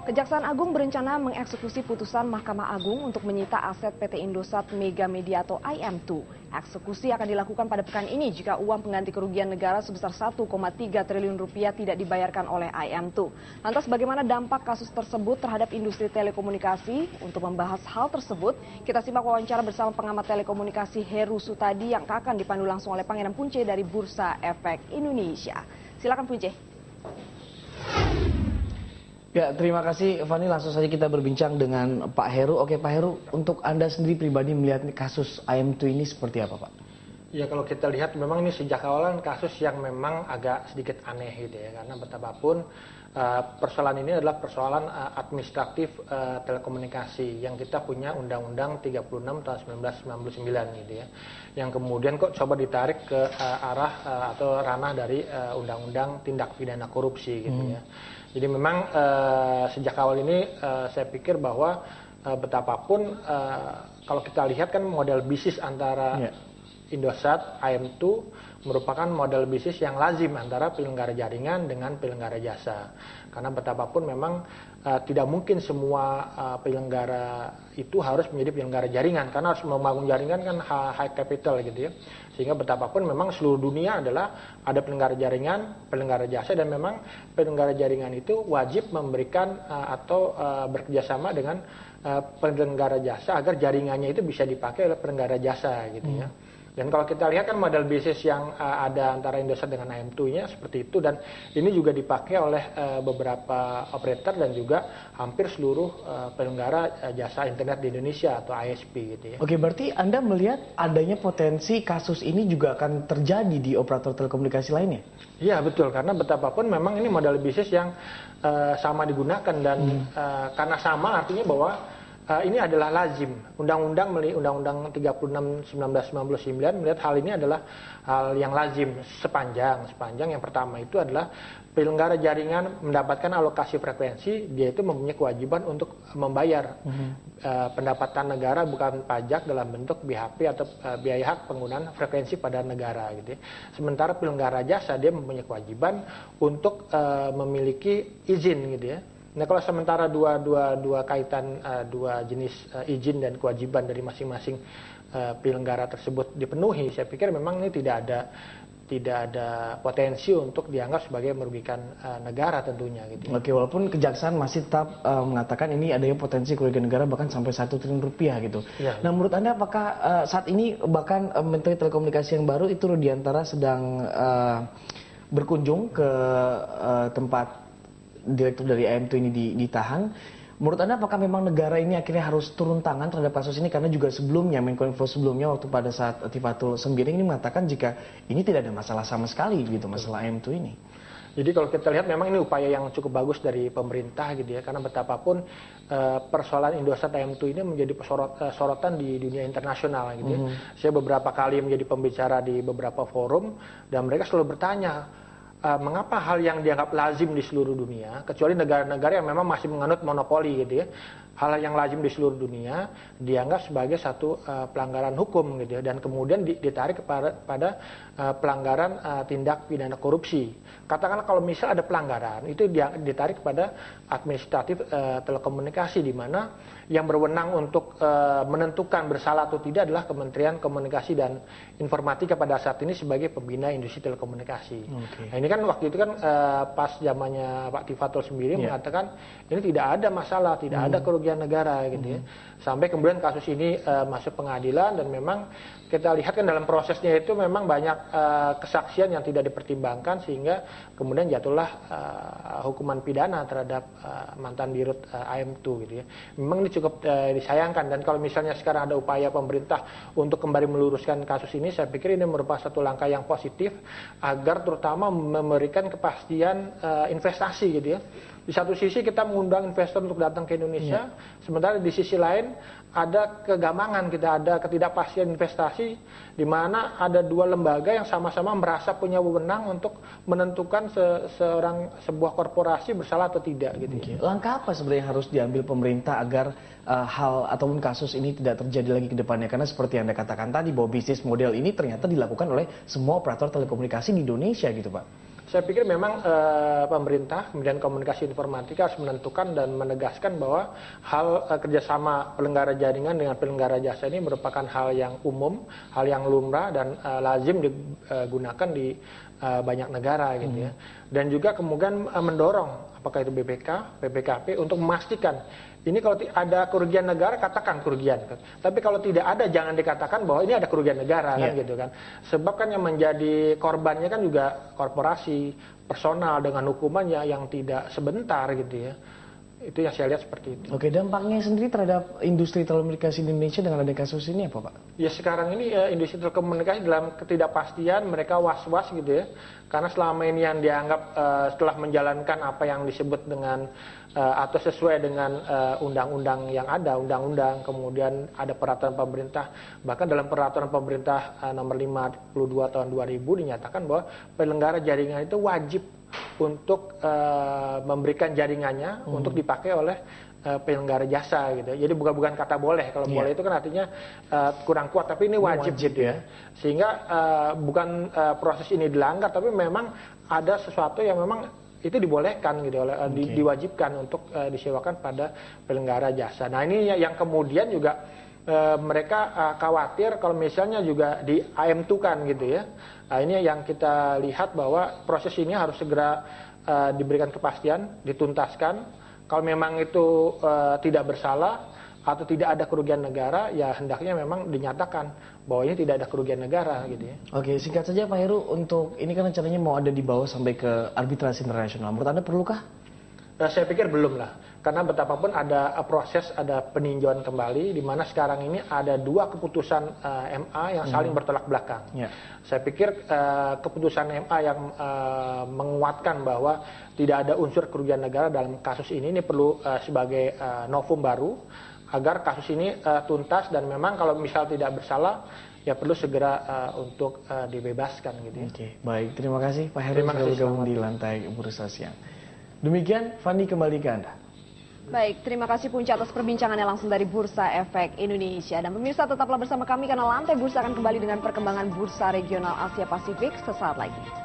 Kejaksaan Agung berencana mengeksekusi putusan Mahkamah Agung untuk menyita aset PT Indosat Mega Media atau IM2. Eksekusi akan dilakukan pada pekan ini jika uang pengganti kerugian negara sebesar 1,3 triliun rupiah tidak dibayarkan oleh IM2. Lantas bagaimana dampak kasus tersebut terhadap industri telekomunikasi? Untuk membahas hal tersebut, kita simak wawancara bersama pengamat telekomunikasi Heru Sutadi yang akan dipandu langsung oleh Pangeran Punce dari Bursa Efek Indonesia. Silakan Punce. Ya, terima kasih Fani. Langsung saja kita berbincang dengan Pak Heru. Oke Pak Heru, untuk Anda sendiri pribadi melihat kasus IM2 ini seperti apa Pak? Ya, kalau kita lihat memang ini sejak awalan kasus yang memang agak sedikit aneh gitu ya. Karena betapapun persoalan ini adalah persoalan administratif telekomunikasi yang kita punya Undang-Undang 36 tahun 1999 gitu ya. Yang kemudian kok coba ditarik ke arah atau ranah dari Undang-Undang Tindak Pidana Korupsi gitu ya. Jadi memang sejak awal ini saya pikir bahwa betapapun kalau kita lihat kan model bisnis antara Indosat, IM2 merupakan model bisnis yang lazim antara penyelenggara jaringan dengan penyelenggara jasa. Karena betapapun memang tidak mungkin semua penyelenggara itu harus menjadi penyelenggara jaringan. Karena harus membangun jaringan kan high capital gitu ya. Sehingga betapapun memang seluruh dunia adalah ada penyelenggara jaringan, penyelenggara jasa, dan memang penyelenggara jaringan itu wajib memberikan atau bekerjasama dengan penyelenggara jasa agar jaringannya itu bisa dipakai oleh penyelenggara jasa gitu ya. Dan kalau kita lihat kan model bisnis yang ada antara Indosat dengan IM2-nya seperti itu, dan ini juga dipakai oleh beberapa operator dan juga hampir seluruh penyelenggara jasa internet di Indonesia atau ISP gitu ya. Oke, berarti Anda melihat adanya potensi kasus ini juga akan terjadi di operator telekomunikasi lainnya? Iya betul, karena betapapun memang ini model bisnis yang sama digunakan dan karena sama artinya bahwa ini adalah lazim. Undang-Undang 36 1999 melihat hal ini adalah hal yang lazim sepanjang yang pertama itu adalah penyelenggara jaringan mendapatkan alokasi frekuensi, dia itu mempunyai kewajiban untuk membayar pendapatan negara bukan pajak dalam bentuk BHP atau biaya hak penggunaan frekuensi pada negara gitu ya. Sementara penyelenggara jasa dia mempunyai kewajiban untuk memiliki izin gitu ya. Nah, kalau sementara dua kaitan dua jenis izin dan kewajiban dari masing-masing penyelenggara tersebut dipenuhi, saya pikir memang ini tidak ada potensi untuk dianggap sebagai merugikan negara tentunya gitu. Oke, walaupun kejaksaan masih tetap mengatakan ini adanya potensi kerugian negara bahkan sampai 1 triliun rupiah gitu. Ya. Nah, menurut Anda apakah saat ini bahkan Menteri Telekomunikasi yang baru itu Rudiantara sedang berkunjung ke tempat direktur dari IM2 ini ditahan. Menurut Anda apakah memang negara ini akhirnya harus turun tangan terhadap kasus ini? Karena juga sebelumnya, Menkominfo sebelumnya waktu pada saat Tifatul Sembiring ini mengatakan jika ini tidak ada masalah sama sekali gitu, masalah IM2 ini. Jadi kalau kita lihat memang ini upaya yang cukup bagus dari pemerintah gitu ya, karena betapapun persoalan Indosat IM2 ini menjadi sorotan di dunia internasional gitu ya. Saya beberapa kali menjadi pembicara di beberapa forum dan mereka selalu bertanya, mengapa hal yang dianggap lazim di seluruh dunia, kecuali negara-negara yang memang masih menganut monopoli gitu ya, hal yang lazim di seluruh dunia dianggap sebagai satu pelanggaran hukum gitu ya, dan kemudian ditarik pada pelanggaran tindak pidana korupsi. Katakanlah kalau misal ada pelanggaran, itu ditarik pada administratif telekomunikasi, di mana yang berwenang untuk menentukan bersalah atau tidak adalah Kementerian Komunikasi dan Informatika pada saat ini sebagai pembina industri telekomunikasi. Nah, ini kan waktu itu kan pas zamannya Pak Tifatul sendiri mengatakan ini tidak ada masalah, tidak ada kerugian negara gitu ya. Sampai kemudian kasus ini masuk pengadilan dan memang kita lihat kan dalam prosesnya itu memang banyak kesaksian yang tidak dipertimbangkan sehingga kemudian jatuhlah hukuman pidana terhadap mantan dirut IM2 gitu ya. Memang ini cukup disayangkan, dan kalau misalnya sekarang ada upaya pemerintah untuk kembali meluruskan kasus ini, saya pikir ini merupakan satu langkah yang positif agar terutama memberikan kepastian investasi gitu ya. Di satu sisi kita mengundang investor untuk datang ke Indonesia, sementara di sisi lain ada kegamangan, kita ada ketidakpastian investasi di mana ada dua lembaga yang sama-sama merasa punya wewenang untuk menentukan sebuah korporasi bersalah atau tidak gitu. Langkah apa sebenarnya yang harus diambil pemerintah agar hal ataupun kasus ini tidak terjadi lagi ke depannya? Karena seperti Anda katakan tadi bahwa bisnis model ini ternyata dilakukan oleh semua operator telekomunikasi di Indonesia gitu Pak. Saya pikir memang pemerintah, kemudian komunikasi informatika harus menentukan dan menegaskan bahwa hal kerjasama penyelenggara jaringan dengan penyelenggara jasa ini merupakan hal yang umum, hal yang lumrah dan lazim digunakan di banyak negara gitu ya. Dan juga kemudian mendorong apakah itu BPK, BPKP untuk memastikan ini kalau ada kerugian negara katakan kerugian. Tapi kalau tidak ada jangan dikatakan bahwa ini ada kerugian negara kan gitu kan. Sebab kan yang menjadi korbannya kan juga korporasi, personal dengan hukumannya yang tidak sebentar gitu ya. Itu yang saya lihat seperti itu. Oke, dampaknya sendiri terhadap industri telekomunikasi di Indonesia dengan adanya kasus ini apa, Pak? Ya sekarang ini industri telekomunikasi dalam ketidakpastian mereka was-was gitu ya. Karena selama ini yang dianggap setelah menjalankan apa yang disebut dengan atau sesuai dengan undang-undang yang ada, undang-undang, kemudian ada peraturan pemerintah. Bahkan dalam peraturan pemerintah nomor 52 tahun 2000 dinyatakan bahwa penyelenggara jaringan itu wajib untuk memberikan jaringannya untuk dipakai oleh penyelenggara jasa gitu. Jadi bukan kata boleh. Kalau boleh itu kan artinya kurang kuat, tapi ini wajib gitu ya. Sehingga bukan proses ini dilanggar, tapi memang ada sesuatu yang memang itu dibolehkan gitu oleh diwajibkan untuk disewakan pada penyelenggara jasa. Nah, ini yang kemudian juga mereka khawatir kalau misalnya juga di AM2-kan gitu ya. Nah, ini yang kita lihat bahwa proses ini harus segera diberikan kepastian, dituntaskan. Kalau memang itu tidak bersalah atau tidak ada kerugian negara, ya hendaknya memang dinyatakan bahwa ini tidak ada kerugian negara gitu ya. Oke, singkat saja Pak Heru, untuk ini kan rencananya mau ada di bawah sampai ke arbitrasi internasional. Menurut Anda perlukah? Saya pikir belum lah, karena betapapun ada proses, ada peninjauan kembali, di mana sekarang ini ada dua keputusan MA yang saling bertolak belakang. Saya pikir keputusan MA yang menguatkan bahwa tidak ada unsur kerugian negara dalam kasus ini perlu sebagai novum baru, agar kasus ini tuntas dan memang kalau misal tidak bersalah, ya perlu segera untuk dibebaskan gitu ya. Oke, baik. Terima kasih Pak Heru sudah bergabung di Lantai Bursa Siang. Demikian, Fandi kembali ke Anda. Baik, terima kasih Punca atas perbincangannya langsung dari Bursa Efek Indonesia. Dan pemirsa tetaplah bersama kami karena Lantai Bursa akan kembali dengan perkembangan bursa regional Asia Pasifik sesaat lagi.